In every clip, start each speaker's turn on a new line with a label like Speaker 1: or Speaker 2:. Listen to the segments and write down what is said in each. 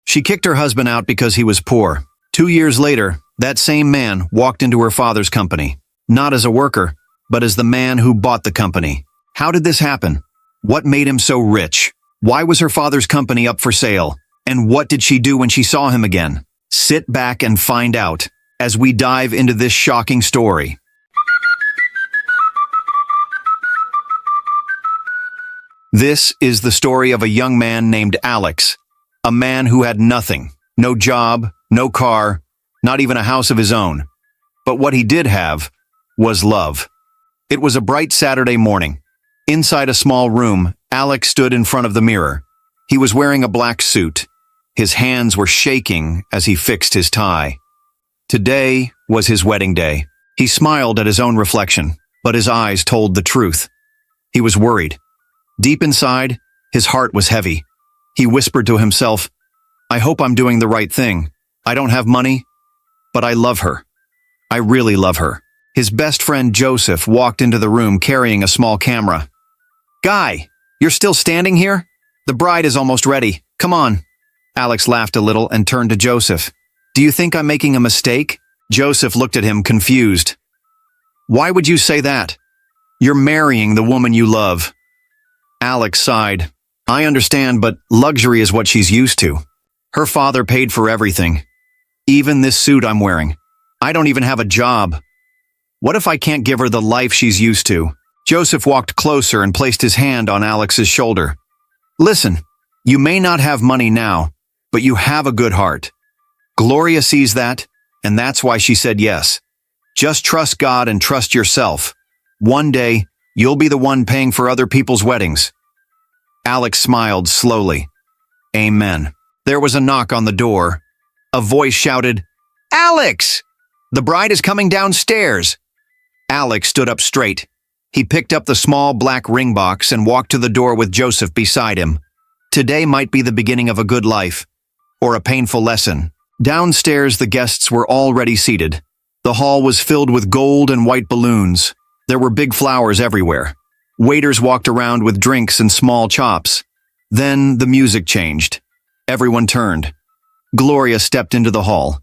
Speaker 1: She kicked her husband out because he was poor. 2 years later, that same man walked into her father's company, not as a worker, but as the man who bought the company. How did this happen? What made him so rich? Why was her father's company up for sale? And what did she do when she saw him again? Sit back and find out as we dive into this shocking story. This is the story of a young man named Alex, a man who had nothing, no job, no car, not even a house of his own. But what he did have was love. It was a bright Saturday morning. Inside a small room, Alex stood in front of the mirror. He was wearing a black suit. His hands were shaking as he fixed his tie. Today was his wedding day. He smiled at his own reflection, but his eyes told the truth. He was worried. Deep inside, his heart was heavy. He whispered to himself, "I hope I'm doing the right thing. I don't have money, but I love her. I really love her." His best friend Joseph walked into the room carrying a small camera. "Guy, you're still standing here? The bride is almost ready. Come on." Alex laughed a little and turned to Joseph. "Do you think I'm making a mistake?" Joseph looked at him confused. "Why would you say that? You're marrying the woman you love." Alex sighed. "I understand, but luxury is what she's used to. Her father paid for everything. Even this suit I'm wearing. I don't even have a job. What if I can't give her the life she's used to?" Joseph walked closer and placed his hand on Alex's shoulder. "Listen, you may not have money now, but you have a good heart. Gloria sees that, and that's why she said yes. Just trust God and trust yourself. One day, you'll be the one paying for other people's weddings." Alex smiled slowly. Amen. There was a knock on the door. A voice shouted, "Alex! The bride is coming downstairs." Alex stood up straight. He picked up the small black ring box and walked to the door with Joseph beside him. Today might be the beginning of a good life, or a painful lesson. Downstairs, the guests were already seated. The hall was filled with gold and white balloons. There were big flowers everywhere. Waiters walked around with drinks and small chops. Then the music changed. Everyone turned. Gloria stepped into the hall.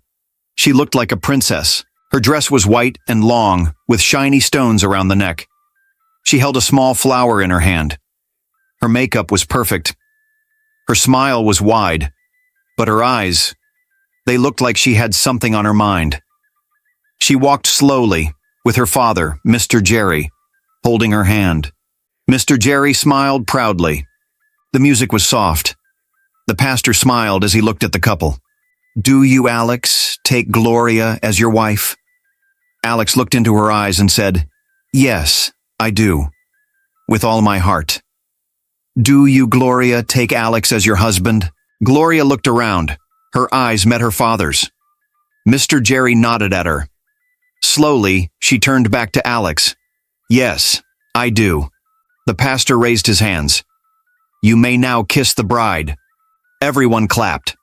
Speaker 1: She looked like a princess. Her dress was white and long, with shiny stones around the neck. She held a small flower in her hand. Her makeup was perfect. Her smile was wide, but her eyes, they looked like she had something on her mind. She walked slowly, with her father, Mr. Jerry, holding her hand. Mr. Jerry smiled proudly. The music was soft. The pastor smiled as he looked at the couple. "Do you, Alex, take Gloria as your wife?" Alex looked into her eyes and said, "Yes, I do, with all my heart." "Do you, Gloria, take Alex as your husband?" Gloria looked around. Her eyes met her father's. Mr. Jerry nodded at her. Slowly, she turned back to Alex. "Yes, I do." The pastor raised his hands. "You may now kiss the bride." Everyone clapped.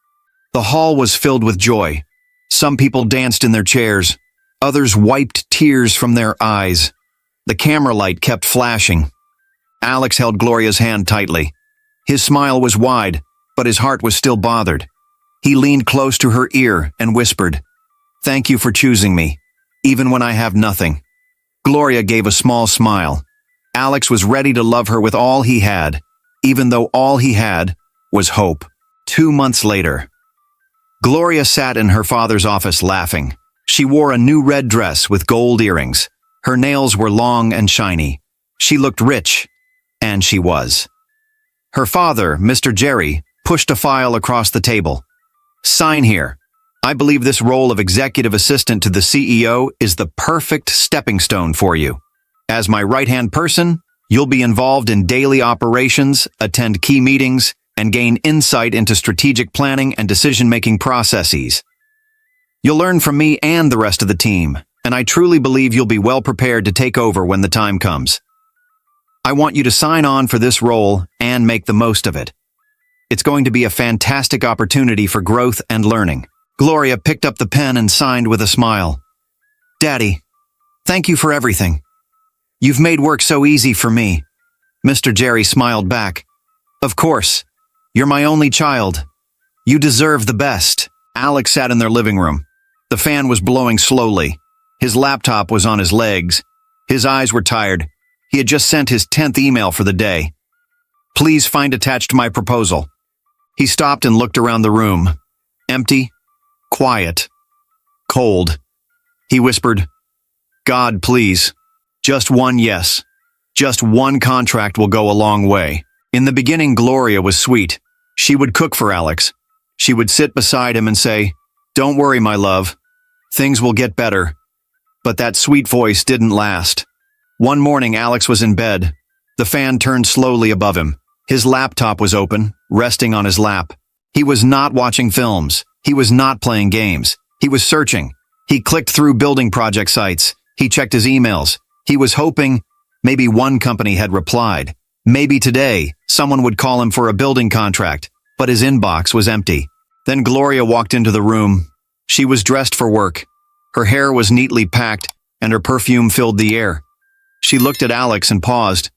Speaker 1: The hall was filled with joy. Some people danced in their chairs. Others wiped tears from their eyes. The camera light kept flashing. Alex held Gloria's hand tightly. His smile was wide, but his heart was still bothered. He leaned close to her ear and whispered, "Thank you for choosing me, even when I have nothing." Gloria gave a small smile. Alex was ready to love her with all he had, even though all he had was hope. 2 months later, Gloria sat in her father's office laughing. She wore a new red dress with gold earrings. Her nails were long and shiny. She looked rich, and she was. Her father, Mr. Jerry, pushed a file across the table. "Sign here. I believe this role of executive assistant to the CEO is the perfect stepping stone for you. As my right-hand person, you'll be involved in daily operations, attend key meetings, and gain insight into strategic planning and decision-making processes. You'll learn from me and the rest of the team, and I truly believe you'll be well prepared to take over when the time comes. I want you to sign on for this role and make the most of it. It's going to be a fantastic opportunity for growth and learning." Gloria picked up the pen and signed with a smile. "Daddy, thank you for everything. You've made work so easy for me." Mr. Jerry smiled back. "Of course. You're my only child. You deserve the best. Alex sat in their living room. The fan was blowing slowly. His laptop was on his legs. His eyes were tired. He had just sent his 10th email for the day. Please find attached my proposal. He stopped and looked around the room. Empty, quiet, cold. He whispered, God, please. Just one yes. Just one contract will go a long way. In the beginning, Gloria was sweet. She would cook for Alex. She would sit beside him and say, Don't worry, my love. Things will get better. But that sweet voice didn't last. One morning, Alex was in bed. The fan turned slowly above him. His laptop was open, resting on his lap. He was not watching films. He was not playing games. He was searching. He clicked through building project sites. He checked his emails. He was hoping maybe one company had replied. Maybe today, someone would call him for a building contract, but his inbox was empty. Then Gloria walked into the room. She was dressed for work. Her hair was neatly packed, and her perfume filled the air. She looked at Alex and paused.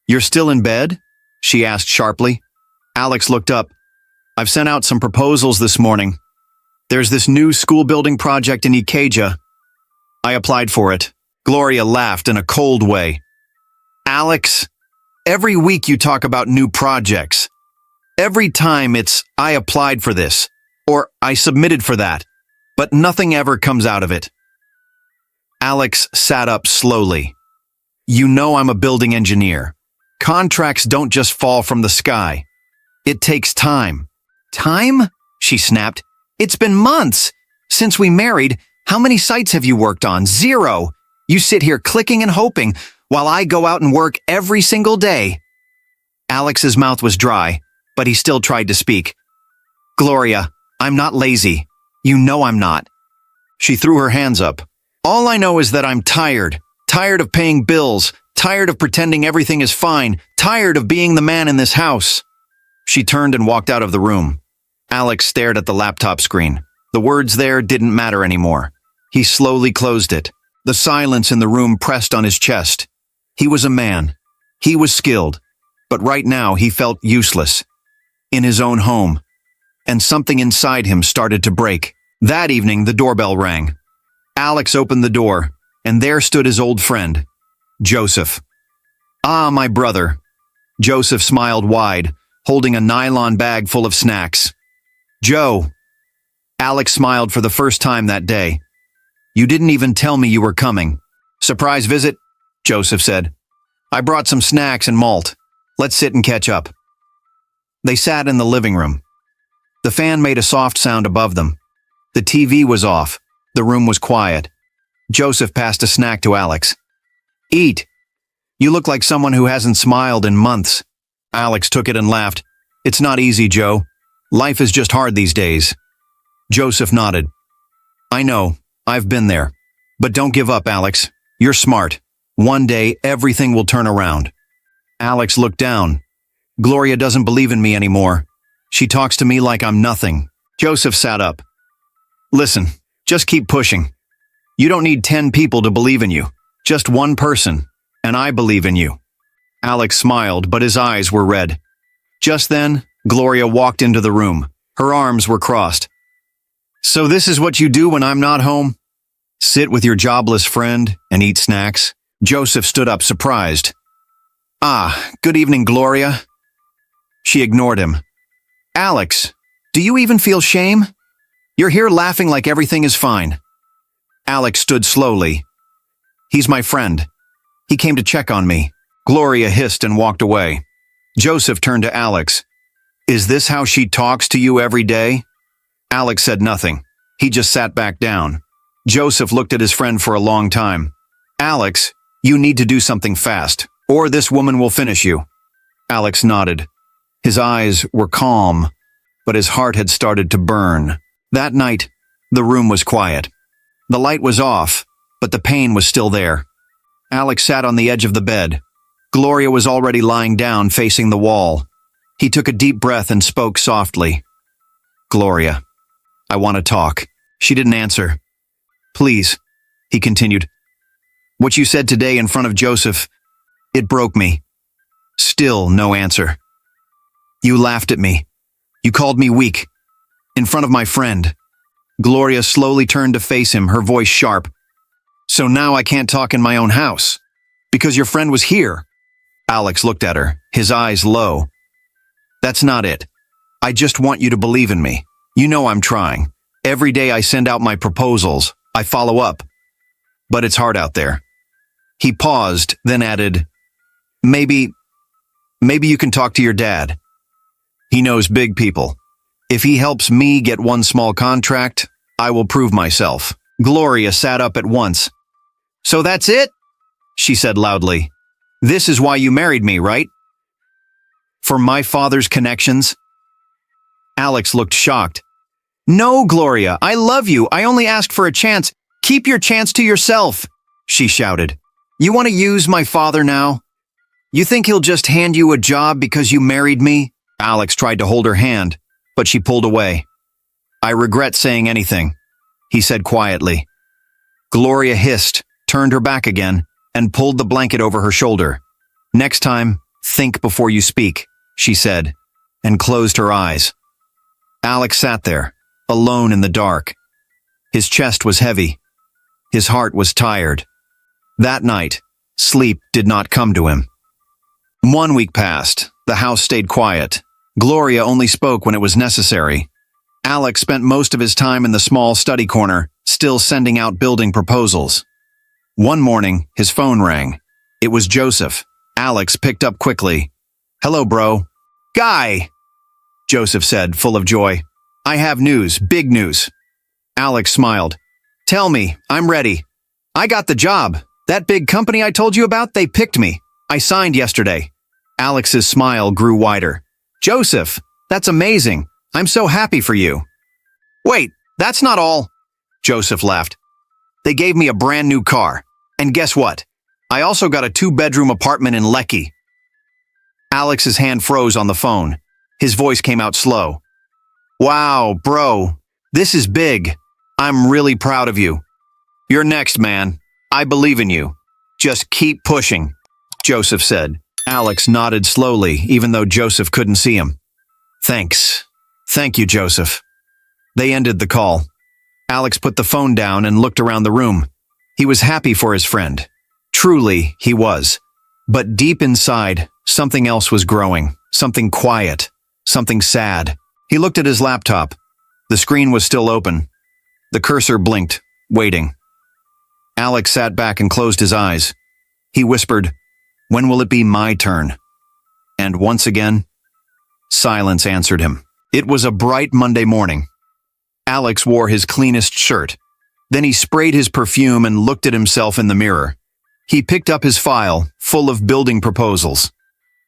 Speaker 1: You're still in bed? She asked sharply. Alex looked up. I've sent out some proposals this morning. There's this new school building project in Ikeja. I applied for it. Gloria laughed in a cold way. Alex, every week you talk about new projects. Every time it's, I applied for this, or I submitted for that, but nothing ever comes out of it. Alex sat up slowly. You know I'm a building engineer. Contracts don't just fall from the sky. It takes time. Time? She snapped. It's been months. Since we married, how many sites have you worked on? 0. You sit here clicking and hoping, while I go out and work every single day. Alex's mouth was dry, but he still tried to speak. Gloria, I'm not lazy. You know I'm not. She threw her hands up. All I know is that I'm tired. Tired of paying bills. Tired of pretending everything is fine. Tired of being the man in this house. She turned and walked out of the room. Alex stared at the laptop screen. The words there didn't matter anymore. He slowly closed it. The silence in the room pressed on his chest. He was a man. He was skilled. But right now he felt useless. In his own home. And something inside him started to break. That evening, the doorbell rang. Alex opened the door, and there stood his old friend, Joseph. Ah, my brother. Joseph smiled wide, holding a nylon bag full of snacks. Joe. Alex smiled for the first time that day. You didn't even tell me you were coming. Surprise visit? Joseph said. I brought some snacks and malt. Let's sit and catch up. They sat in the living room. The fan made a soft sound above them. The TV was off. The room was quiet. Joseph passed a snack to Alex. Eat. You look like someone who hasn't smiled in months. Alex took it and laughed. It's not easy, Joe. Life is just hard these days. Joseph nodded. I know. I've been there. But don't give up, Alex. You're smart. One day, everything will turn around. Alex looked down. Gloria doesn't believe in me anymore. She talks to me like I'm nothing. Joseph sat up. Listen, just keep pushing. You don't need 10 people to believe in you. Just one person, and I believe in you. Alex smiled, but his eyes were red. Just then, Gloria walked into the room. Her arms were crossed. So this is what you do when I'm not home? Sit with your jobless friend and eat snacks? Joseph stood up, surprised. Ah, good evening, Gloria. She ignored him. Alex, do you even feel shame? You're here laughing like everything is fine. Alex stood slowly. He's my friend. He came to check on me. Gloria hissed and walked away. Joseph turned to Alex. Is this how she talks to you every day? Alex said nothing. He just sat back down. Joseph looked at his friend for a long time. Alex, you need to do something fast, or this woman will finish you. Alex nodded. His eyes were calm, but his heart had started to burn. That night, the room was quiet. The light was off, but the pain was still there. Alex sat on the edge of the bed. Gloria was already lying down facing the wall. He took a deep breath and spoke softly. Gloria, I want to talk. She didn't answer. Please, he continued. What you said today in front of Joseph, it broke me. Still no answer. You laughed at me. You called me weak. in front of my friend. Gloria slowly turned to face him, her voice sharp. So now I can't talk in my own house? Because your friend was here? Alex looked at her, his eyes low. That's not it. I just want you to believe in me. You know I'm trying. Every day I send out my proposals. I follow up. But it's hard out there. He paused, then added, Maybe you can talk to your dad. He knows big people. If he helps me get one small contract, I will prove myself. Gloria sat up at once. So that's it? She said loudly. This is why you married me, right? For my father's connections? Alex looked shocked. No, Gloria, I love you. I only asked for a chance. Keep your chance to yourself, she shouted. You want to use my father now? You think he'll just hand you a job because you married me? Alex tried to hold her hand, but she pulled away. I regret saying anything, he said quietly. Gloria hissed, turned her back again, and pulled the blanket over her shoulder. Next time, think before you speak, she said, and closed her eyes. Alex sat there, alone in the dark. His chest was heavy. His heart was tired. That night, sleep did not come to him. 1 week passed. The house stayed quiet. Gloria only spoke when it was necessary. Alex spent most of his time in the small study corner, still sending out building proposals. One morning, his phone rang. It was Joseph. Alex picked up quickly. Hello, bro. Guy, Joseph said, full of joy. I have news, big news. Alex smiled. Tell me, I'm ready. I got the job. That big company I told you about, they picked me. I signed yesterday. Alex's smile grew wider. Joseph, that's amazing. I'm so happy for you. Wait, that's not all. Joseph laughed. They gave me a brand new car. And guess what? I also got a 2-bedroom apartment in Lekki. Alex's hand froze on the phone. His voice came out slow. Wow, bro, this is big. I'm really proud of you. You're next, man. I believe in you. Just keep pushing, Joseph said. Alex nodded slowly, even though Joseph couldn't see him. Thanks. Thank you, Joseph. They ended the call. Alex put the phone down and looked around the room. He was happy for his friend. Truly, he was. But deep inside, something else was growing. Something quiet. Something sad. He looked at his laptop. The screen was still open. The cursor blinked, waiting. Alex sat back and closed his eyes. He whispered, When will it be my turn? And once again, silence answered him. It was a bright Monday morning. Alex wore his cleanest shirt. Then he sprayed his perfume and looked at himself in the mirror. He picked up his file, full of building proposals.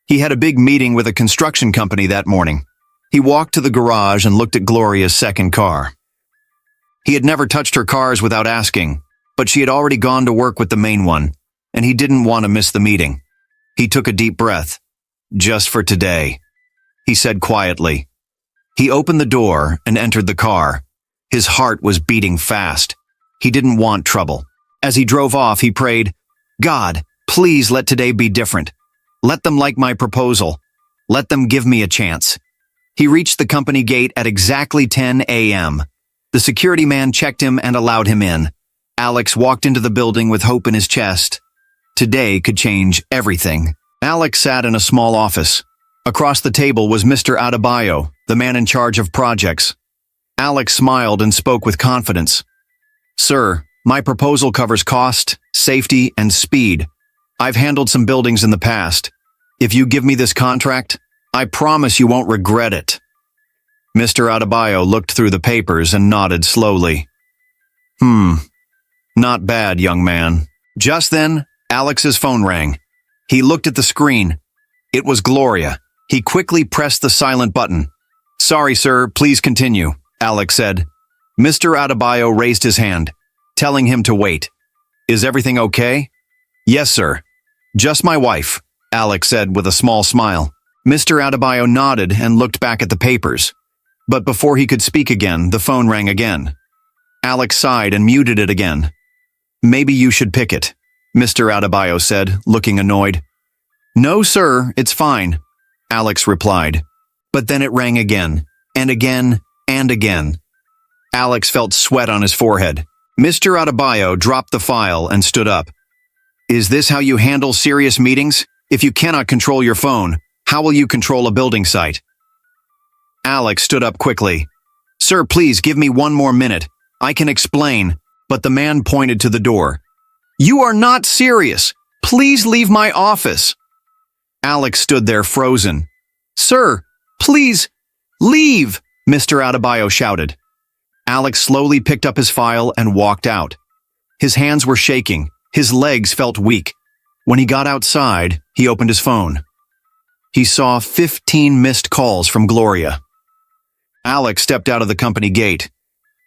Speaker 1: He had a big meeting with a construction company that morning. He walked to the garage and looked at Gloria's second car. He had never touched her cars without asking, but she had already gone to work with the main one, and he didn't want to miss the meeting. He took a deep breath. Just for today, he said quietly. He opened the door and entered the car. His heart was beating fast. He didn't want trouble. As he drove off, he prayed, God, please let today be different. Let them like my proposal. Let them give me a chance. He reached the company gate at exactly 10 a.m. The security man checked him and allowed him in. Alex walked into the building with hope in his chest. Today could change everything. Alex sat in a small office. Across the table was Mr. Adebayo, the man in charge of projects. Alex smiled and spoke with confidence. Sir, my proposal covers cost, safety, and speed. I've handled some buildings in the past. If you give me this contract, I promise you won't regret it. Mr. Adebayo looked through the papers and nodded slowly. Not bad, young man. Just then, Alex's phone rang. He looked at the screen. It was Gloria. He quickly pressed the silent button. Sorry, sir, please continue, Alex said. Mr. Adebayo raised his hand, telling him to wait. Is everything okay? Yes, sir. Just my wife, Alex said with a small smile. Mr. Adebayo nodded and looked back at the papers. But before he could speak again, the phone rang again. Alex sighed and muted it again. Maybe you should pick it, Mr. Adebayo said, looking annoyed. No, sir, it's fine, Alex replied. But then it rang again, and again, And again. Alex felt sweat on his forehead. Mr. Adebayo dropped the file and stood up. Is this how you handle serious meetings? If you cannot control your phone, how will you control a building site? Alex stood up quickly. Sir, please give me 1 more minute. I can explain. But the man pointed to the door. You are not serious. Please leave my office. Alex stood there frozen. Sir, please, leave, Mr. Adebayo shouted. Alex slowly picked up his file and walked out. His hands were shaking. His legs felt weak. When he got outside, he opened his phone. He saw 15 missed calls from Gloria. Alex stepped out of the company gate.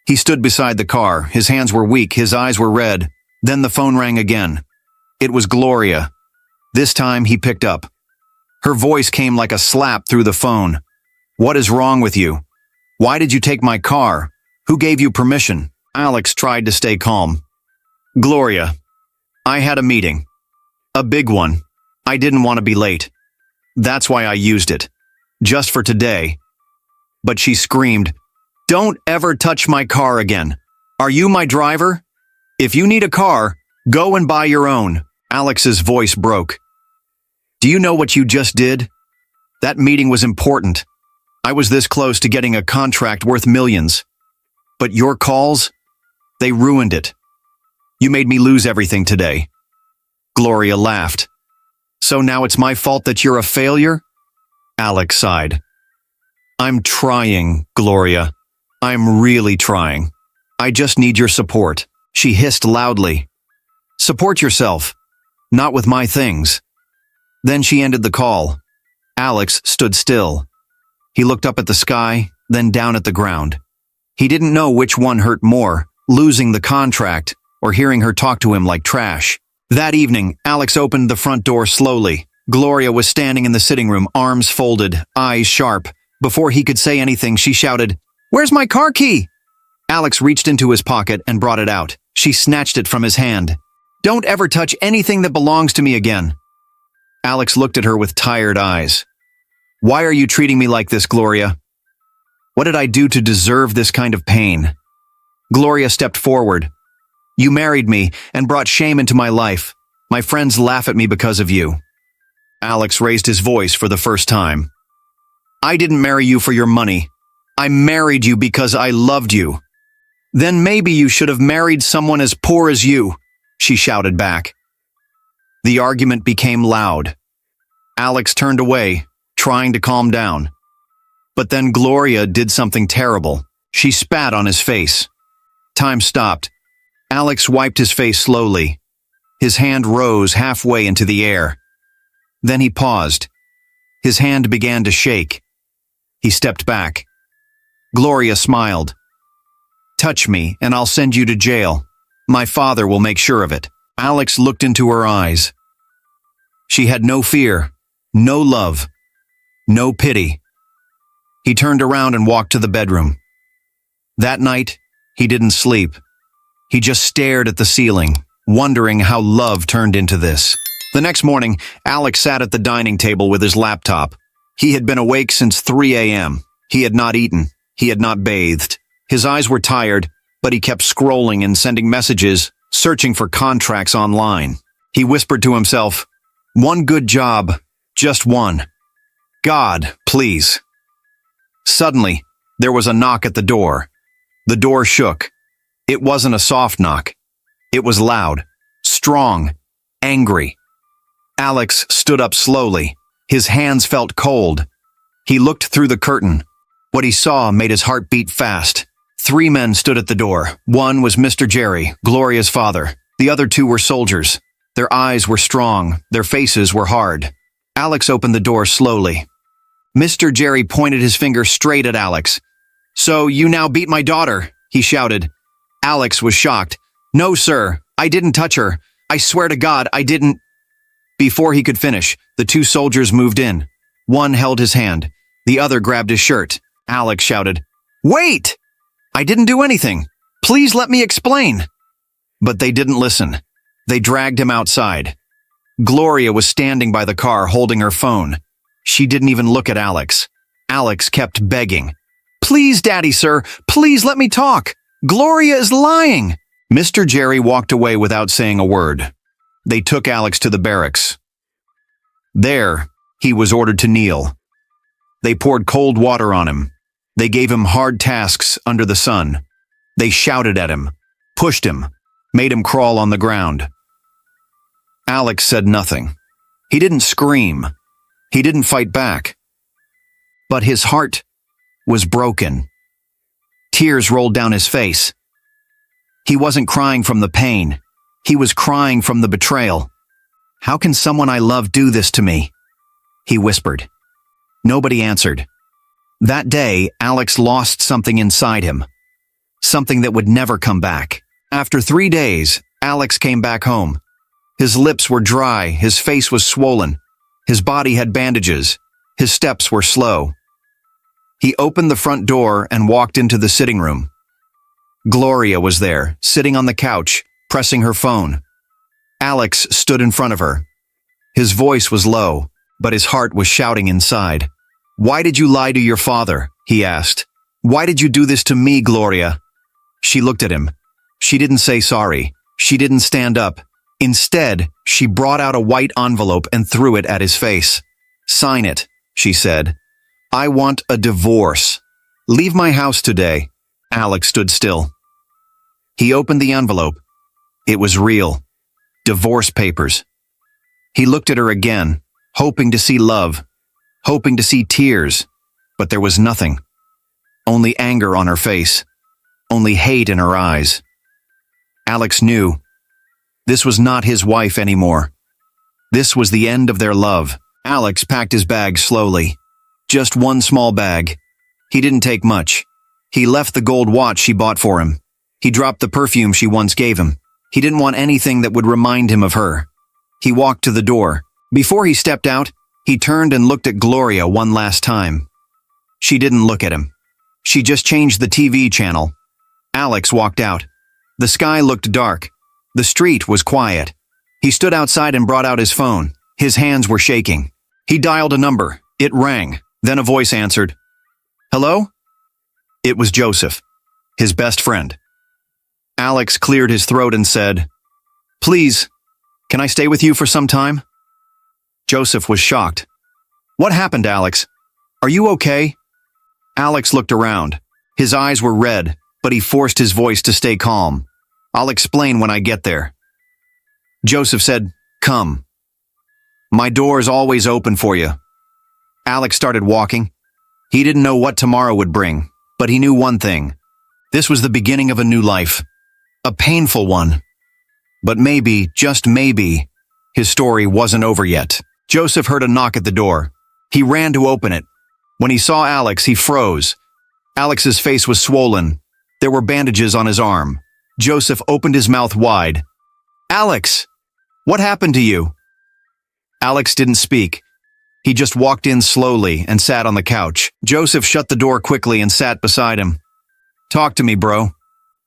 Speaker 1: He stood beside the car. His hands were weak. His eyes were red. Then the phone rang again. It was Gloria. This time he picked up. Her voice came like a slap through the phone. What is wrong with you? Why did you take my car? Who gave you permission? Alex tried to stay calm. Gloria, I had a meeting. A big one. I didn't want to be late. That's why I used it. Just for today. But she screamed, Don't ever touch my car again. Are you my driver? If you need a car, go and buy your own. Alex's voice broke. Do you know what you just did? That meeting was important. I was this close to getting a contract worth millions. But your calls, they ruined it. You made me lose everything today. Gloria laughed. So now it's my fault that you're a failure? Alex sighed. I'm trying, Gloria. I'm really trying. I just need your support. She hissed loudly. Support yourself. Not with my things. Then she ended the call. Alex stood still. He looked up at the sky, then down at the ground. He didn't know which one hurt more, losing the contract or hearing her talk to him like trash. That evening, Alex opened the front door slowly. Gloria was standing in the sitting room, arms folded, eyes sharp. Before he could say anything, she shouted, Where's my car key? Alex reached into his pocket and brought it out. She snatched it from his hand. Don't ever touch anything that belongs to me again. Alex looked at her with tired eyes. Why are you treating me like this, Gloria? What did I do to deserve this kind of pain? Gloria stepped forward. You married me and brought shame into my life. My friends laugh at me because of you. Alex raised his voice for the first time. I didn't marry you for your money. I married you because I loved you. Then maybe you should have married someone as poor as you, she shouted back. The argument became loud. Alex turned away, trying to calm down. But then Gloria did something terrible. She spat on his face. Time stopped. Alex wiped his face slowly. His hand rose halfway into the air. Then he paused. His hand began to shake. He stepped back. Gloria smiled. Touch me and I'll send you to jail. My father will make sure of it. Alex looked into her eyes. She had no fear, no love, no pity. He turned around and walked to the bedroom. That night, he didn't sleep. He just stared at the ceiling, wondering how love turned into this. The next morning, Alex sat at the dining table with his laptop. He had been awake since 3 a.m. He had not eaten. He had not bathed. His eyes were tired, but he kept scrolling and sending messages, searching for contracts online. He whispered to himself, One good job, just one. God, please. Suddenly, there was a knock at the door. The door shook. It wasn't a soft knock. It was loud, strong, angry. Alex stood up slowly. His hands felt cold. He looked through the curtain. What he saw made his heart beat fast. 3 men stood at the door. One was Mr. Jerry, Gloria's father. The other 2 were soldiers. Their eyes were strong. Their faces were hard. Alex opened the door slowly. Mr. Jerry pointed his finger straight at Alex. So you now beat my daughter, he shouted. Alex was shocked. No, sir, I didn't touch her. I swear to God, I didn't. Before he could finish, the 2 soldiers moved in. One held his hand. The other grabbed his shirt. Alex shouted, Wait! I didn't do anything. Please let me explain. But they didn't listen. They dragged him outside. Gloria was standing by the car holding her phone. She didn't even look at Alex. Alex kept begging. Please, Daddy, sir, please let me talk. Gloria is lying. Mr. Jerry walked away without saying a word. They took Alex to the barracks. There, he was ordered to kneel. They poured cold water on him. They gave him hard tasks under the sun. They shouted at him, pushed him, made him crawl on the ground. Alex said nothing. He didn't scream. He didn't fight back. But his heart was broken. Tears rolled down his face. He wasn't crying from the pain. He was crying from the betrayal. How can someone I love do this to me? He whispered. Nobody answered. That day, Alex lost something inside him. Something that would never come back. After 3 days, Alex came back home. His lips were dry, his face was swollen. His body had bandages. His steps were slow. He opened the front door and walked into the sitting room. Gloria was there, sitting on the couch, pressing her phone. Alex stood in front of her. His voice was low, but his heart was shouting inside. Why did you lie to your father? He asked. Why did you do this to me, Gloria? She looked at him. She didn't say sorry. She didn't stand up. Instead, she brought out a white envelope and threw it at his face. Sign it, she said. I want a divorce. Leave my house today. Alex stood still. He opened the envelope. It was real. Divorce papers. He looked at her again, hoping to see love, hoping to see tears, but there was nothing. Only anger on her face. Only hate in her eyes. Alex knew. This was not his wife anymore. This was the end of their love. Alex packed his bag slowly. Just one small bag. He didn't take much. He left the gold watch she bought for him. He dropped the perfume she once gave him. He didn't want anything that would remind him of her. He walked to the door. Before he stepped out, he turned and looked at Gloria one last time. She didn't look at him. She just changed the TV channel. Alex walked out. The sky looked dark. The street was quiet. He stood outside and brought out his phone. His hands were shaking. He dialed a number. It rang. Then a voice answered. Hello? It was Joseph, his best friend. Alex cleared his throat and said, Please, can I stay with you for some time? Joseph was shocked. What happened, Alex? Are you okay? Alex looked around. His eyes were red, but he forced his voice to stay calm. I'll explain when I get there. Joseph said, Come. My door is always open for you. Alex started walking. He didn't know what tomorrow would bring, but he knew one thing. This was the beginning of a new life. A painful one. But maybe, just maybe, his story wasn't over yet. Joseph heard a knock at the door. He ran to open it. When he saw Alex, he froze. Alex's face was swollen. There were bandages on his arm. Joseph opened his mouth wide. Alex, what happened to you? Alex didn't speak. He just walked in slowly and sat on the couch. Joseph shut the door quickly and sat beside him. Talk to me, bro.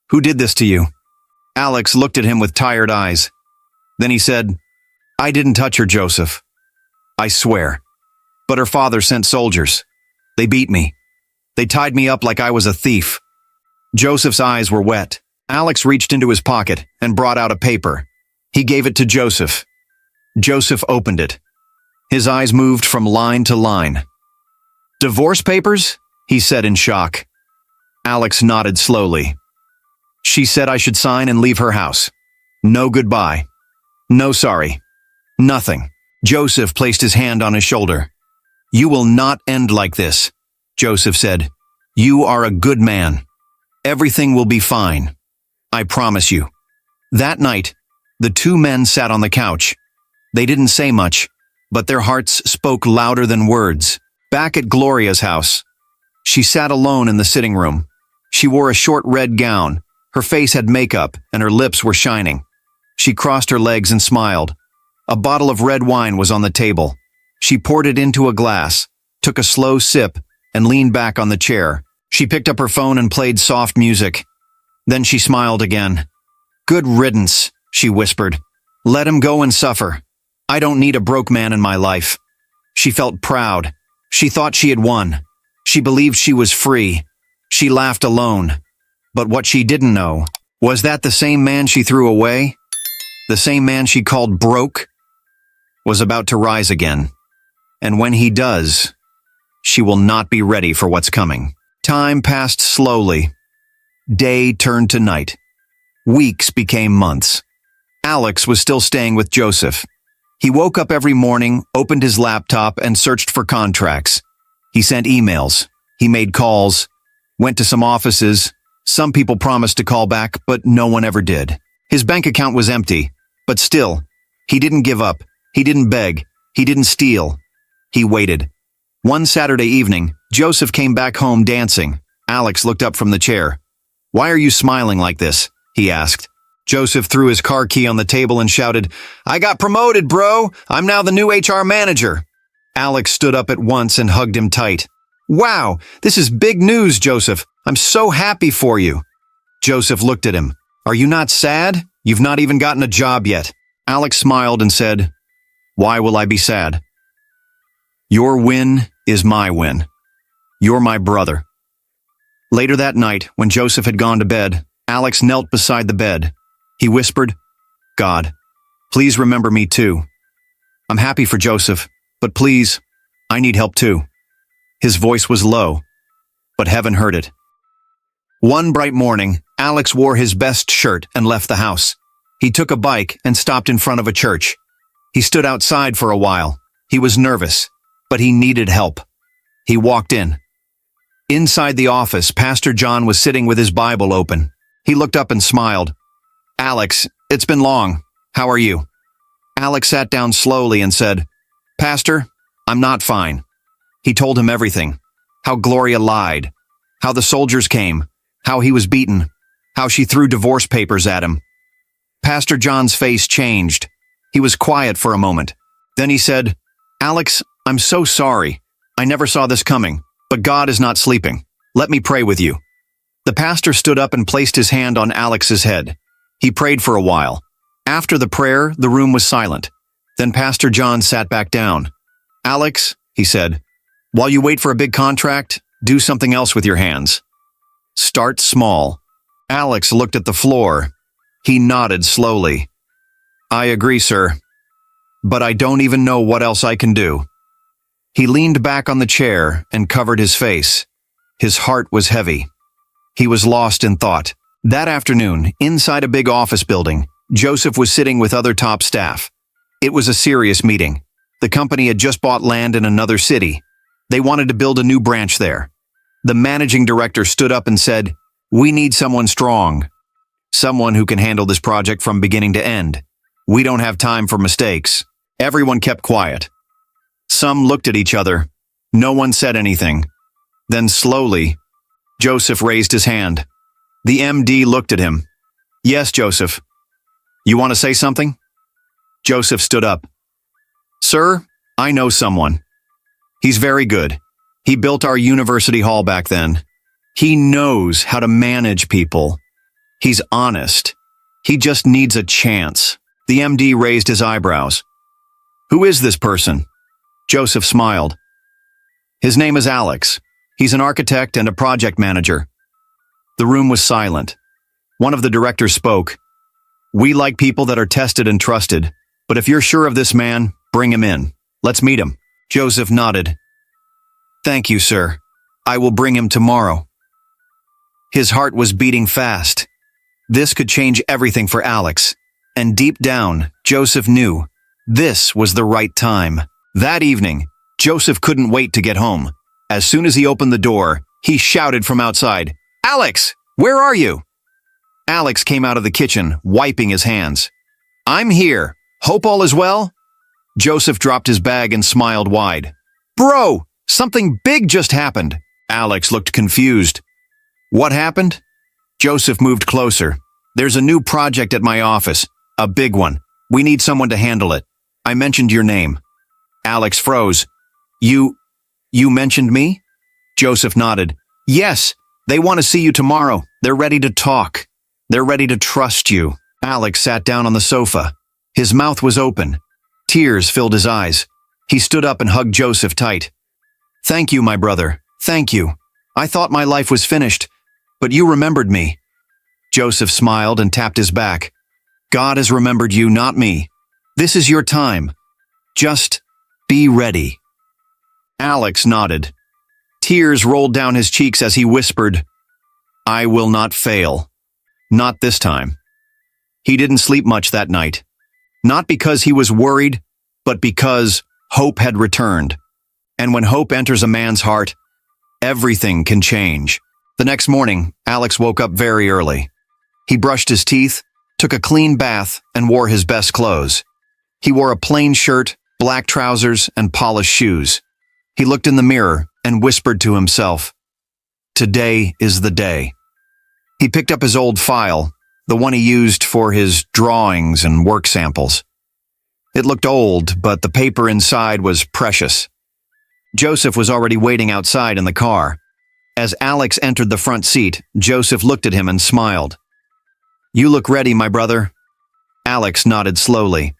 Speaker 1: Who did this to you? Alex looked at him with tired eyes. Then he said, I didn't touch her, Joseph. I swear. But her father sent soldiers. They beat me. They tied me up like I was a thief. Joseph's eyes were wet. Alex reached into his pocket and brought out a paper. He gave it to Joseph. Joseph opened it. His eyes moved from line to line. Divorce papers? He said in shock. Alex nodded slowly. She said I should sign and leave her house. No goodbye. No sorry. Nothing. Joseph placed his hand on his shoulder. You will not end like this, Joseph said. You are a good man. Everything will be fine. I promise you. That night, the two men sat on the couch. They didn't say much, but their hearts spoke louder than words. Back at Gloria's house, she sat alone in the sitting room. She wore a short red gown. Her face had makeup, and her lips were shining. She crossed her legs and smiled. A bottle of red wine was on the table. She poured it into a glass, took a slow sip, and leaned back on the chair. She picked up her phone and played soft music. Then she smiled again. Good riddance, she whispered. Let him go and suffer. I don't need a broke man in my life. She felt proud. She thought she had won. She believed she was free. She laughed alone. But what she didn't know was that the same man she threw away, the same man she called broke, was about to rise again. And when he does, she will not be ready for what's coming. Time passed slowly. Day turned to night. Weeks became months. Alex was still staying with Joseph. He woke up every morning, opened his laptop, and searched for contracts. He sent emails. He made calls, went to some offices. Some people promised to call back, but no one ever did. His bank account was empty, but still, he didn't give up. He didn't beg. He didn't steal. He waited. One Saturday evening, Joseph came back home dancing. Alex looked up from the chair. "Why are you smiling like this?" he asked. Joseph threw his car key on the table and shouted, "I got promoted, bro! I'm now the new HR manager!" Alex stood up at once and hugged him tight. "Wow, this is big news, Joseph. I'm so happy for you." Joseph looked at him. "Are you not sad? You've not even gotten a job yet." Alex smiled and said, "Why will I be sad? Your win is my win. You're my brother." Later that night, when Joseph had gone to bed, Alex knelt beside the bed. He whispered, "God, please remember me too. I'm happy for Joseph, but please, I need help too." His voice was low, but heaven heard it. One bright morning, Alex wore his best shirt and left the house. He took a bike and stopped in front of a church. He stood outside for a while. He was nervous, but he needed help. He walked in. Inside the office, Pastor John was sitting with his Bible open. He looked up and smiled. "Alex, it's been long. How are you?" Alex sat down slowly and said, "Pastor, I'm not fine." He told him everything. How Gloria lied. How the soldiers came. How he was beaten. How she threw divorce papers at him. Pastor John's face changed. He was quiet for a moment. Then he said, "Alex, I'm so sorry. I never saw this coming, but God is not sleeping. Let me pray with you." The pastor stood up and placed his hand on Alex's head. He prayed for a while. After the prayer, the room was silent. Then Pastor John sat back down. "Alex," he said, "while you wait for a big contract, do something else with your hands. Start small." Alex looked at the floor. He nodded slowly. "I agree, sir. But I don't even know what else I can do." He leaned back on the chair and covered his face. His heart was heavy. He was lost in thought. That afternoon, inside a big office building, Joseph was sitting with other top staff. It was a serious meeting. The company had just bought land in another city. They wanted to build a new branch there. The managing director stood up and said, "We need someone strong. Someone who can handle this project from beginning to end. We don't have time for mistakes." Everyone kept quiet. Some looked at each other. No one said anything. Then slowly, Joseph raised his hand. The MD looked at him. "Yes, Joseph. You want to say something?" Joseph stood up. "Sir, I know someone. He's very good. He built our university hall back then. He knows how to manage people. He's honest. He just needs a chance." The MD raised his eyebrows. "Who is this person?" Joseph smiled. "His name is Alex. He's an architect and a project manager." The room was silent. One of the directors spoke. "We like people that are tested and trusted, but if you're sure of this man, bring him in. Let's meet him." Joseph nodded. "Thank you, sir. I will bring him tomorrow." His heart was beating fast. This could change everything for Alex. And deep down, Joseph knew this was the right time. That evening, Joseph couldn't wait to get home. As soon as he opened the door, he shouted from outside, "Alex, where are you?" Alex came out of the kitchen, wiping his hands. "I'm here. Hope all is well?" Joseph dropped his bag and smiled wide. "Bro, something big just happened." Alex looked confused. "What happened?" Joseph moved closer. "There's a new project at my office. A big one. We need someone to handle it. I mentioned your name." Alex froze. You mentioned me?" Joseph nodded. "Yes, they want to see you tomorrow. They're ready to talk. They're ready to trust you." Alex sat down on the sofa. His mouth was open. Tears filled his eyes. He stood up and hugged Joseph tight. "Thank you, my brother. Thank you. I thought my life was finished, but you remembered me." Joseph smiled and tapped his back. "God has remembered you, not me. This is your time. Just be ready." Alex nodded. Tears rolled down his cheeks as he whispered, "I will not fail. Not this time." He didn't sleep much that night. Not because he was worried, but because hope had returned. And when hope enters a man's heart, everything can change. The next morning, Alex woke up very early. He brushed his teeth, took a clean bath, and wore his best clothes. He wore a plain shirt, black trousers, and polished shoes. He looked in the mirror and whispered to himself, "Today is the day." He picked up his old file, the one he used for his drawings and work samples. It looked old, but the paper inside was precious. Joseph was already waiting outside in the car. As Alex entered the front seat, Joseph looked at him and smiled. "You look ready, my brother." Alex nodded slowly.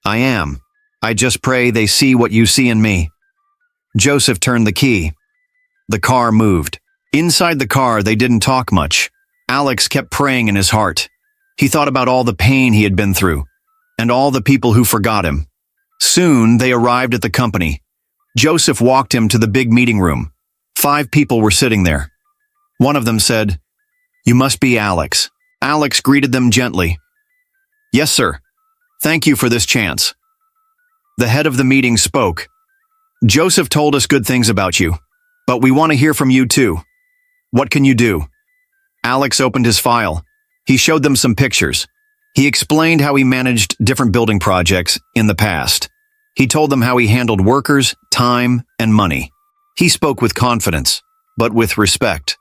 Speaker 1: "I am. I just pray they see what you see in me." Joseph turned the key. The car moved. Inside the car, they didn't talk much. Alex kept praying in his heart. He thought about all the pain he had been through, and all the people who forgot him. Soon, they arrived at the company. Joseph walked him to the big meeting room. 5 people were sitting there. One of them said, "You must be Alex." Alex greeted them gently. "Yes, sir. Thank you for this chance." The head of the meeting spoke. "Joseph told us good things about you, but we want to hear from you too. What can you do?" Alex opened his file. He showed them some pictures. He explained how he managed different building projects in the past. He told them how he handled workers, time, and money. He spoke with confidence, but with respect.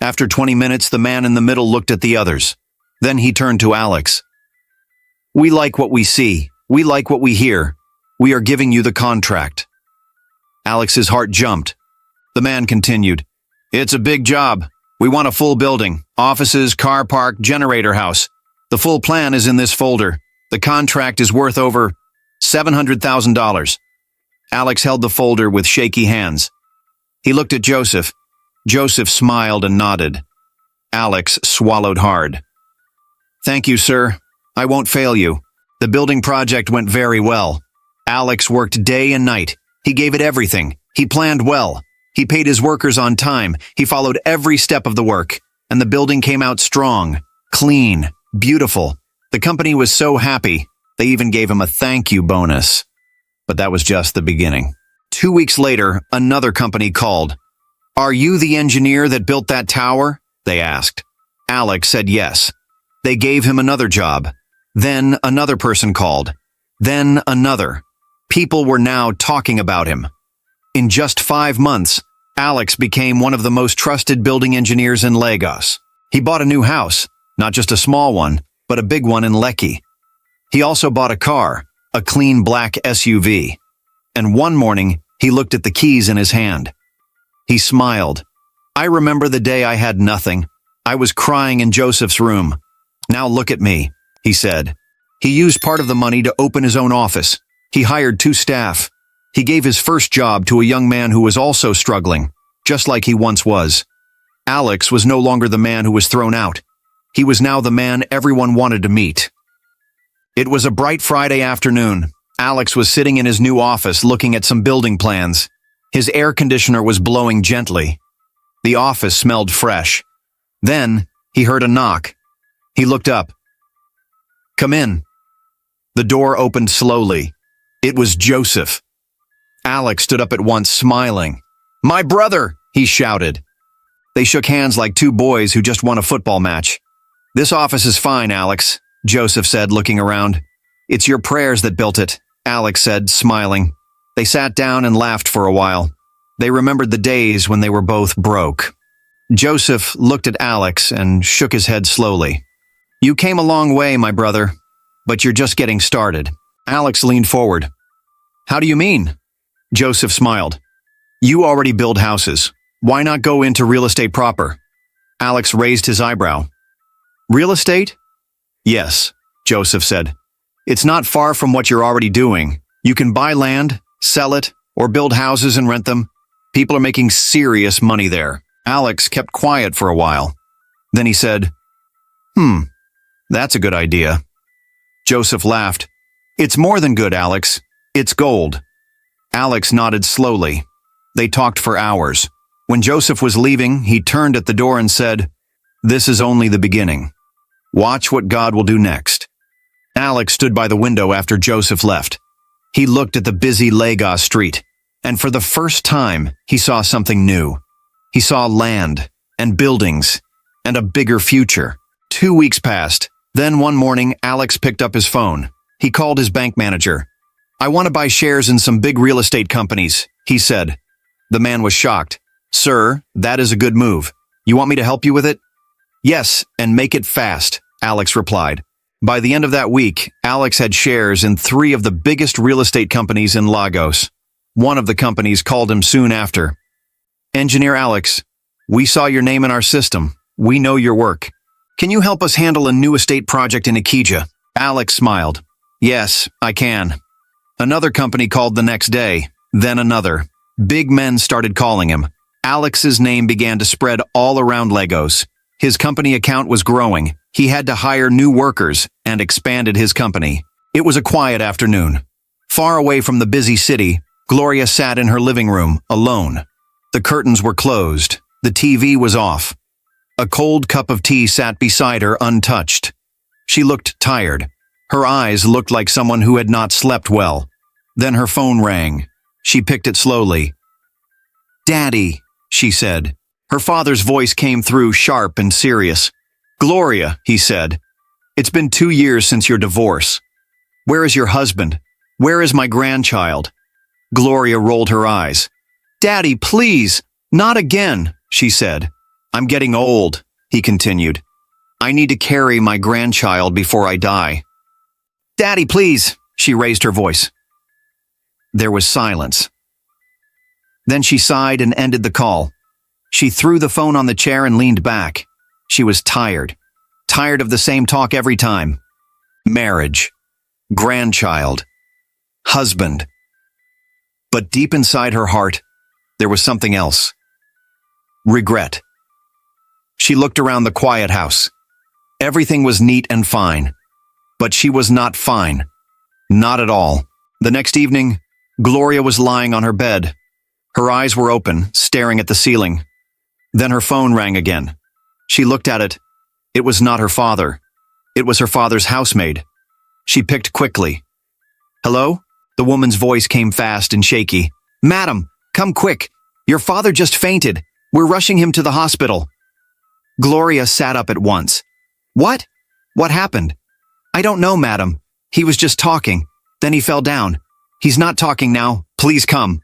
Speaker 1: After 20 minutes, the man in the middle looked at the others. Then he turned to Alex. "We like what we see. We like what we hear. We are giving you the contract." Alex's heart jumped. The man continued, "It's a big job. We want a full building, offices, car park, generator house. The full plan is in this folder. The contract is worth over $700,000. Alex held the folder with shaky hands. He looked at Joseph. Joseph smiled and nodded. Alex swallowed hard. "Thank you, sir. I won't fail you. The building project went very well. Alex worked day and night. He gave it everything. He planned well. He paid his workers on time. He followed every step of the work. And the building came out strong, clean, beautiful. The company was so happy, they even gave him a thank you bonus. But that was just the beginning. 2 weeks later, another company called. "Are you the engineer that built that tower?" they asked. Alex said yes. They gave him another job. Then another person called. Then another. People were now talking about him. In just 5 months, Alex became one of the most trusted building engineers in Lagos. He bought a new house, not just a small one, but a big one in Lekki. He also bought a car, a clean black SUV. And one morning, he looked at the keys in his hand. He smiled. "I remember the day I had nothing. I was crying in Joseph's room. Now look at me," he said. He used part of the money to open his own office. He hired 2 staff. He gave his first job to a young man who was also struggling, just like he once was. Alex was no longer the man who was thrown out. He was now the man everyone wanted to meet. It was a bright Friday afternoon. Alex was sitting in his new office looking at some building plans. His air conditioner was blowing gently. The office smelled fresh. Then he heard a knock. He looked up. "Come in." The door opened slowly. It was Joseph. Alex stood up at once, smiling. "My brother!" he shouted. They shook hands like 2 boys who just won a football match. "This office is fine, Alex," Joseph said, looking around. "It's your prayers that built it," Alex said, smiling. They sat down and laughed for a while. They remembered the days when they were both broke. Joseph looked at Alex and shook his head slowly. "You came a long way, my brother, but you're just getting started." Alex leaned forward. "How do you mean?" Joseph smiled. "You already build houses. Why not go into real estate proper?" Alex raised his eyebrow. "Real estate?" "Yes," Joseph said. "It's not far from what you're already doing. You can buy land, sell it, or build houses and rent them. People are making serious money there." Alex kept quiet for a while. Then he said, that's a good idea. Joseph laughed. It's more than good, Alex. It's gold. Alex nodded slowly. They talked for hours. When Joseph was leaving, he turned at the door and said, "This is only the beginning. Watch what God will do next." Alex stood by the window after Joseph left. He looked at the busy Lagos street, and for the first time, he saw something new. He saw land and buildings and a bigger future. 2 weeks passed. Then one morning, Alex picked up his phone. He called his bank manager. "I want to buy shares in some big real estate companies," he said. The man was shocked. "Sir, that is a good move. You want me to help you with it?" "Yes, and make it fast," Alex replied. By the end of that week, Alex had shares in 3 of the biggest real estate companies in Lagos. One of the companies called him soon after. "Engineer Alex, we saw your name in our system. We know your work. Can you help us handle a new estate project in Ikeja?" Alex smiled. "Yes, I can." Another company called the next day, then another. Big men started calling him. Alex's name began to spread all around Lagos. His company account was growing. He had to hire new workers and expanded his company. It was a quiet afternoon. Far away from the busy city, Gloria sat in her living room, alone. The curtains were closed. The TV was off. A cold cup of tea sat beside her untouched. She looked tired. Her eyes looked like someone who had not slept well. Then her phone rang. She picked it slowly. "Daddy," she said. Her father's voice came through sharp and serious. "Gloria," he said, "it's been 2 years since your divorce. Where is your husband? Where is my grandchild?" Gloria rolled her eyes. "Daddy, please, not again," she said. "I'm getting old," he continued. "I need to carry my grandchild before I die." "Daddy, please," she raised her voice. There was silence. Then she sighed and ended the call. She threw the phone on the chair and leaned back. She was tired. Tired of the same talk every time. Marriage. Grandchild. Husband. But deep inside her heart, there was something else. Regret. She looked around the quiet house. Everything was neat and fine. But she was not fine. Not at all. The next evening, Gloria was lying on her bed. Her eyes were open, staring at the ceiling. Then her phone rang again. She looked at it. It was not her father. It was her father's housemaid. She picked quickly. "Hello?" The woman's voice came fast and shaky. "Madam, come quick. Your father just fainted. We're rushing him to the hospital." Gloria sat up at once. "What? What happened?" "I don't know, madam. He was just talking. Then he fell down. He's not talking now. Please come."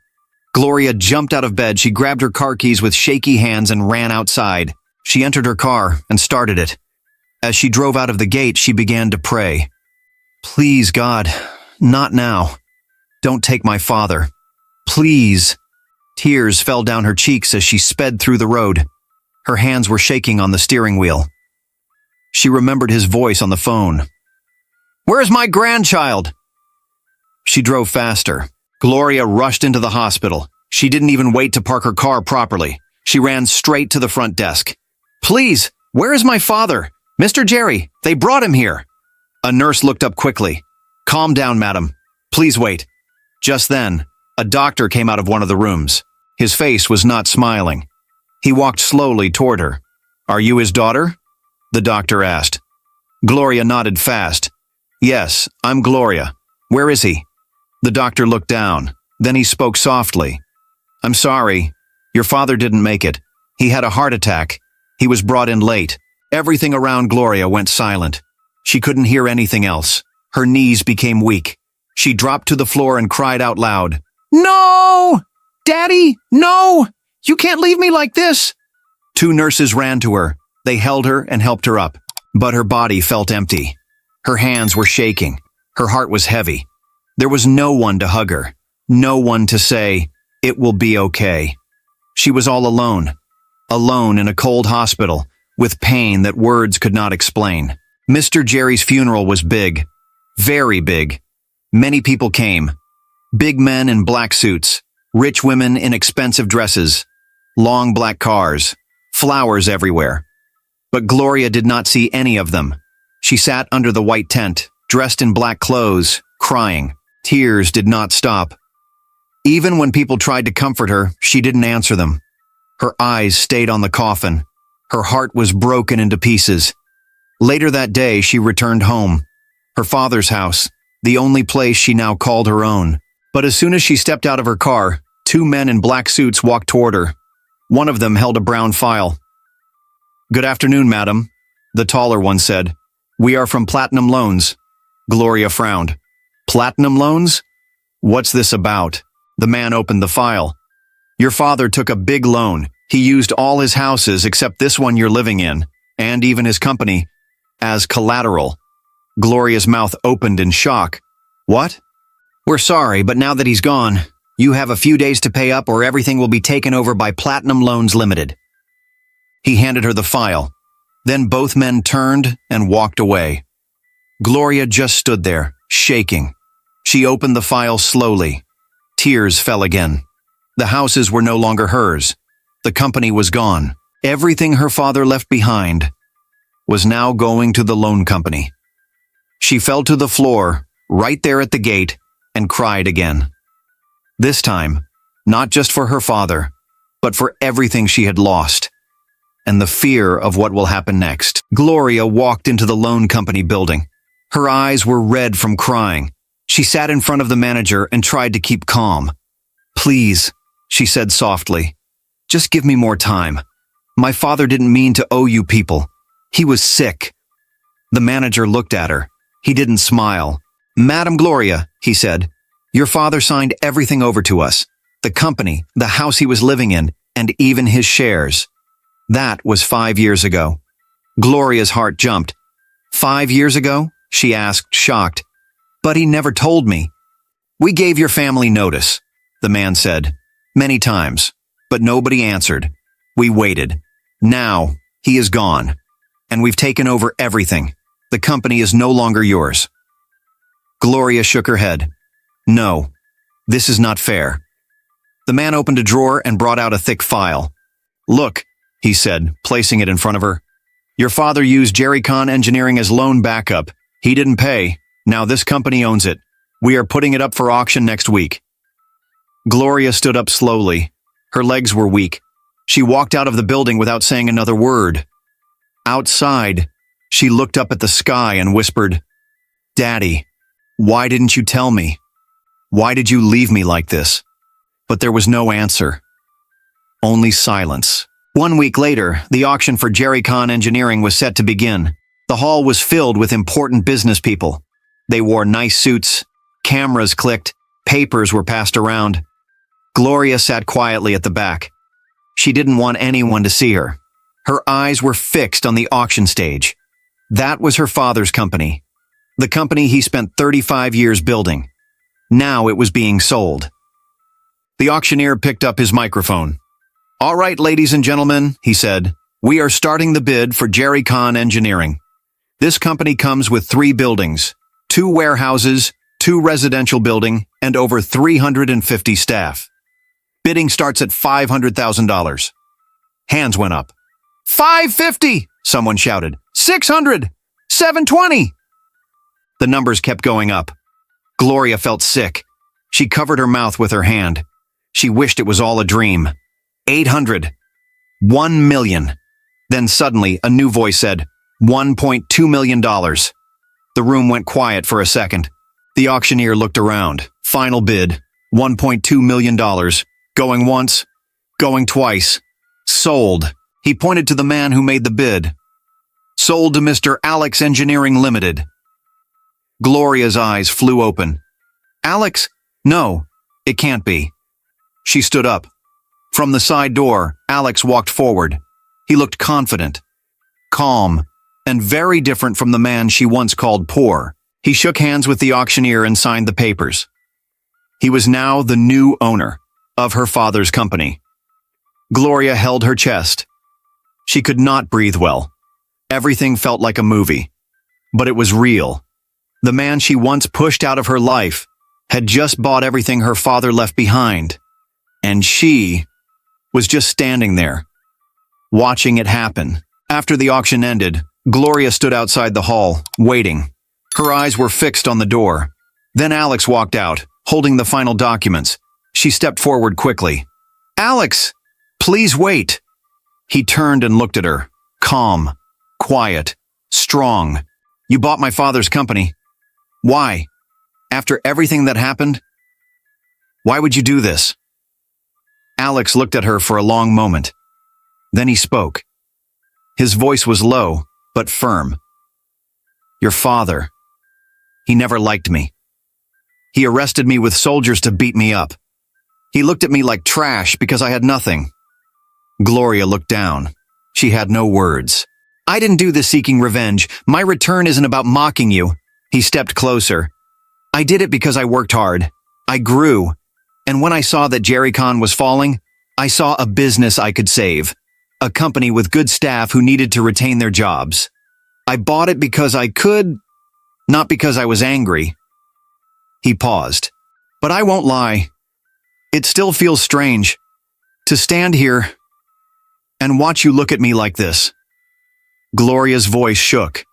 Speaker 1: Gloria jumped out of bed. She grabbed her car keys with shaky hands and ran outside. She entered her car and started it. As she drove out of the gate, she began to pray. "Please, God, not now. Don't take my father. Please." Tears fell down her cheeks as she sped through the road. Her hands were shaking on the steering wheel. She remembered his voice on the phone. "Where's my grandchild?" She drove faster. Gloria rushed into the hospital. She didn't even wait to park her car properly. She ran straight to the front desk. "Please, where is my father? Mr. Jerry, they brought him here." A nurse looked up quickly. "Calm down, madam. Please wait." Just then, a doctor came out of one of the rooms. His face was not smiling. He walked slowly toward her. "Are you his daughter?" the doctor asked. Gloria nodded fast. "Yes, I'm Gloria. Where is he?" The doctor looked down. Then he spoke softly. "I'm sorry. Your father didn't make it. He had a heart attack. He was brought in late." Everything around Gloria went silent. She couldn't hear anything else. Her knees became weak. She dropped to the floor and cried out loud. "No! Daddy, no! You can't leave me like this!" 2 nurses ran to her. They held her and helped her up. But her body felt empty. Her hands were shaking. Her heart was heavy. There was no one to hug her. No one to say, "It will be okay." She was all alone. Alone in a cold hospital, with pain that words could not explain. Mr. Jerry's funeral was big. Very big. Many people came. Big men in black suits. Rich women in expensive dresses. Long black cars. flowers everywhere. But Gloria did not see any of them. She sat under the white tent, dressed in black clothes, crying. Tears did not stop. Even when people tried to comfort her, she didn't answer them. Her eyes stayed on the coffin. Her heart was broken into pieces. Later that day, she returned home. Her father's house, the only place she now called her own. But as soon as she stepped out of her car, two men in black suits walked toward her. One of them held a brown file. "Good afternoon, madam," the taller one said. "We are from Platinum Loans." Gloria frowned. "Platinum Loans? What's this about?" The man opened the file. "Your father took a big loan. He used all his houses except this one you're living in, and even his company, as collateral." Gloria's mouth opened in shock. "What?" "We're sorry, but now that he's gone, you have a few days to pay up or everything will be taken over by Platinum Loans Limited." He handed her the file. Then both men turned and walked away. Gloria just stood there, shaking. She opened the file slowly. Tears fell again. The houses were no longer hers. The company was gone. Everything her father left behind was now going to the loan company. She fell to the floor, right there at the gate, and cried again. This time, not just for her father, but for everything she had lost, and the fear of what will happen next. Gloria walked into the loan company building. Her eyes were red from crying. She sat in front of the manager and tried to keep calm. "Please," she said softly, "just give me more time. My father didn't mean to owe you people. He was sick." The manager looked at her. He didn't smile. "Madam Gloria," he said, "your father signed everything over to us. The company, the house he was living in, and even his shares. That was 5 years ago." Gloria's heart jumped. 5 years ago? She asked, shocked. "But he never told me." "We gave your family notice," the man said, "many times, but nobody answered. We waited. Now, he is gone, and we've taken over everything. The company is no longer yours." Gloria shook her head. "No, this is not fair." The man opened a drawer and brought out a thick file. "Look," he said, placing it in front of her. "Your father used Jerry Kahn Engineering as loan backup. He didn't pay. Now this company owns it. We are putting it up for auction next week." Gloria stood up slowly. Her legs were weak. She walked out of the building without saying another word. Outside, she looked up at the sky and whispered, "Daddy, why didn't you tell me? Why did you leave me like this?" But there was no answer. Only silence. 1 week later, the auction for Jerry Kahn Engineering was set to begin. The hall was filled with important business people. They wore nice suits, cameras clicked, papers were passed around. Gloria sat quietly at the back. She didn't want anyone to see her. Her eyes were fixed on the auction stage. That was her father's company. The company he spent 35 years building. Now it was being sold. The auctioneer picked up his microphone. "All right, ladies and gentlemen," he said, "we are starting the bid for Jerry Kahn Engineering. This company comes with 3 buildings, 2 warehouses, 2 residential building, and over 350 staff. Bidding starts at $500,000. Hands went up. $550, someone shouted. $600, $720. The numbers kept going up. Gloria felt sick. She covered her mouth with her hand. She wished it was all a dream. 800. 1 million. Then suddenly, a new voice said, $1.2 million. The room went quiet for a second. The auctioneer looked around. Final bid, $1.2 million. Going once, going twice. Sold. He pointed to the man who made the bid. Sold to Mr. Alex Engineering Limited. Gloria's eyes flew open. Alex? No, it can't be. She stood up. From the side door, Alex walked forward. He looked confident, calm, and very different from the man she once called poor. He shook hands with the auctioneer and signed the papers. He was now the new owner of her father's company. Gloria held her chest. She could not breathe well. Everything felt like a movie, but it was real. The man she once pushed out of her life had just bought everything her father left behind, and she was just standing there, watching it happen. After the auction ended, Gloria stood outside the hall, waiting. Her eyes were fixed on the door. Then Alex walked out, holding the final documents. She stepped forward quickly. "Alex, please wait." He turned and looked at her, calm, quiet, strong. "You bought my father's company. Why? After everything that happened? Why would you do this?" Alex looked at her for a long moment. Then he spoke. His voice was low, but firm. "Your father. He never liked me. He arrested me with soldiers to beat me up. He looked at me like trash because I had nothing." Gloria looked down. She had no words. "I didn't do this seeking revenge. My return isn't about mocking you." He stepped closer. "I did it because I worked hard. I grew. And when I saw that Jerry Con was falling, I saw a business I could save. A company with good staff who needed to retain their jobs. I bought it because I could, not because I was angry." He paused. "But I won't lie. It still feels strange to stand here and watch you look at me like this." Gloria's voice shook.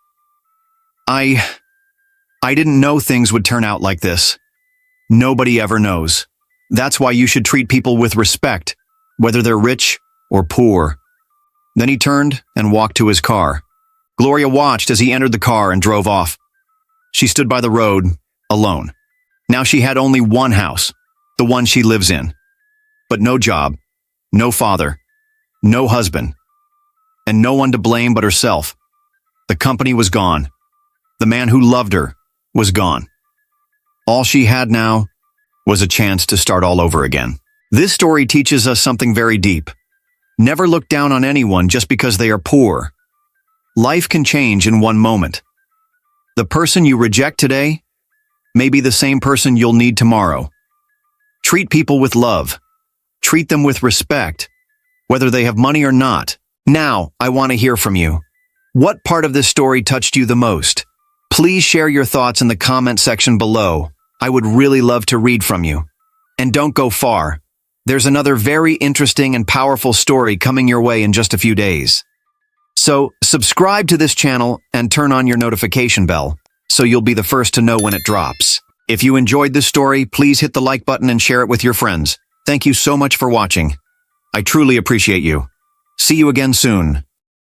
Speaker 1: I didn't know things would turn out like this. Nobody ever knows. That's why you should treat people with respect, whether they're rich or poor." Then he turned and walked to his car. Gloria watched as he entered the car and drove off. She stood by the road, alone. Now she had only one house, the one she lives in. But no job, no father, no husband, and no one to blame but herself. The company was gone. The man who loved her was gone. All she had now was a chance to start all over again. This story teaches us something very deep. Never look down on anyone just because they are poor. Life can change in one moment. The person you reject today may be the same person you'll need tomorrow. Treat people with love. Treat them with respect, whether they have money or not. Now, I want to hear from you. What part of this story touched you the most? Please share your thoughts in the comment section below. I would really love to read from you. And don't go far. There's another very interesting and powerful story coming your way in just a few days. So, subscribe to this channel and turn on your notification bell, so you'll be the first to know when it drops. If you enjoyed this story, please hit the like button and share it with your friends. Thank you so much for watching. I truly appreciate you. See you again soon.